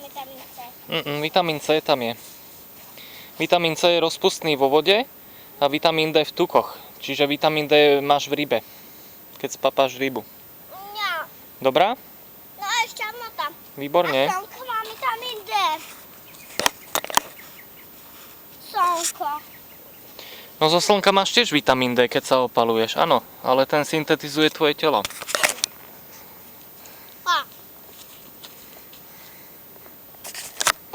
vitamín C. Vitamín C tam je. Vitamín C je rozpustný vo vode a vitamín D v tukoch. Čiže vitamín D máš v rybe, keď spapáš rybu. Nie. Dobrá? No a ešte má tam. Výborne. A slnko má vitamín D. Slnko. No zo slnka máš tiež vitamín D, keď sa opaluješ. Áno, ale ten syntetizuje tvoje telo. A.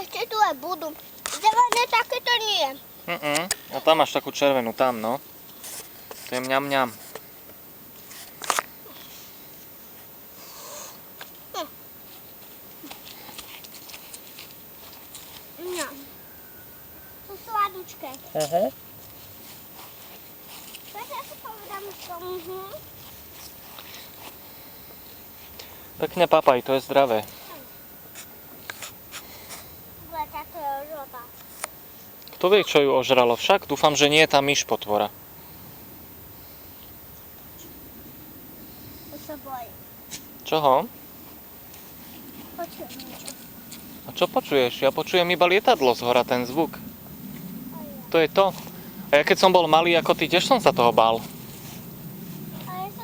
Ešte tu aj budú. Zelené takéto nie. A tam máš takú červenú, tam no. To je mňam mňam. No. Sú sladučké. Ja si povedám, že Pekne papaj, to je zdravé. táto je žltá. Kto vie, čo ju ožralo však? Dúfam, že nie je tá myš potvora. To sa bojím. Čoho? Počujem niečo. A čo počuješ? Ja počujem iba lietadlo zhora, ten zvuk. To je to. A ja keď som bol malý ako ty, tiež som sa toho bál.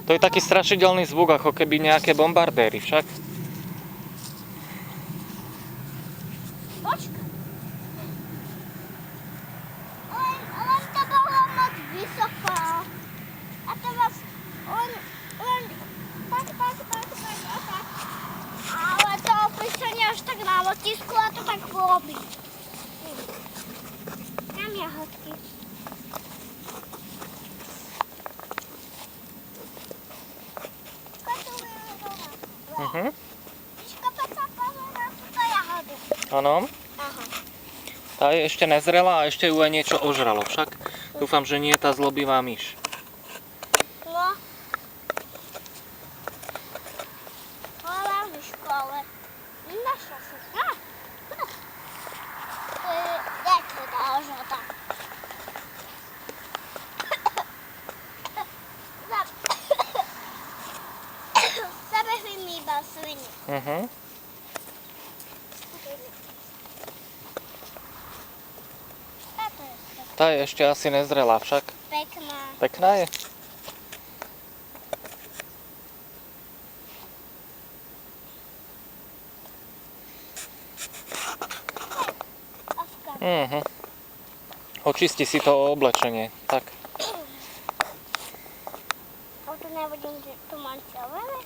To je taký strašidelný zvuk, ako keby nejaké bombardéry však. Počkaj. Len to bolo moc vysoko. A teraz len tak a tak. Ale to opísanie až tak na letisku a to tak robí. Mám jahodky. Áno. Aha. Tá je ešte nezrela a ešte ju aj niečo ožralo však. Dúfam, že nie je tá zlobivá myš. No. Hľadám v škole. Našla som. To je tá žltá. Zabehli mi iba svini. Tá je ešte asi nezrelá však. Pekná. Pekná je. Očisti si to oblečenie. Tak. A tu nevidím, že tu mám červené.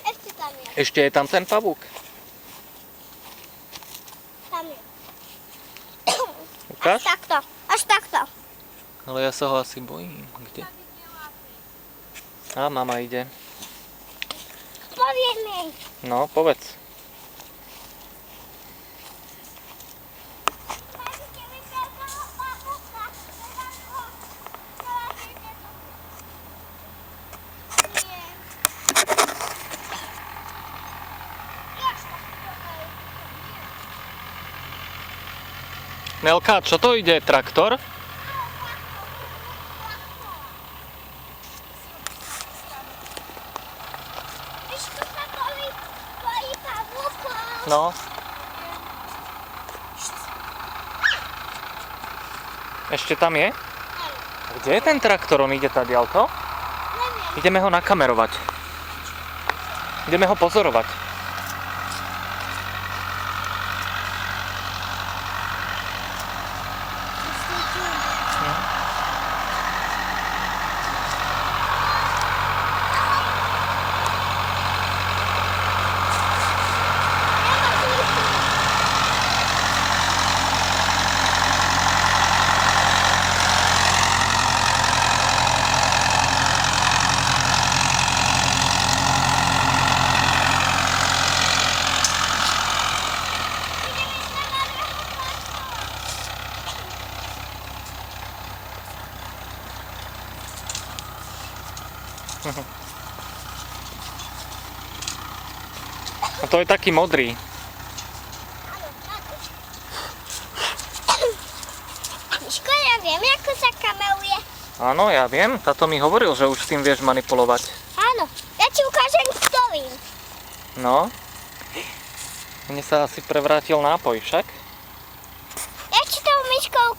Ešte tam je. Ešte je tam ten pavúk. Tam je. Ukáž? Až takto. Ale ja sa ho asi bojím. Kde? Á, mama ide. Poviem jej. No, povedz. Nelka, čo to ide? Traktor? No. Ešte tam je? Kde je ten traktor? On ide tadiaľto? Neviem. Ideme ho nakamerovať. Ideme ho pozorovať. A to je taký modrý. Miško, ja viem, ako sa kameluje. Áno, ja viem. Táto mi hovoril, že už s tým vieš manipulovať. Áno, ja ti ukážem stovím. No. Mne sa asi prevrátil nápoj však. Ja ti tou myškou ukážem.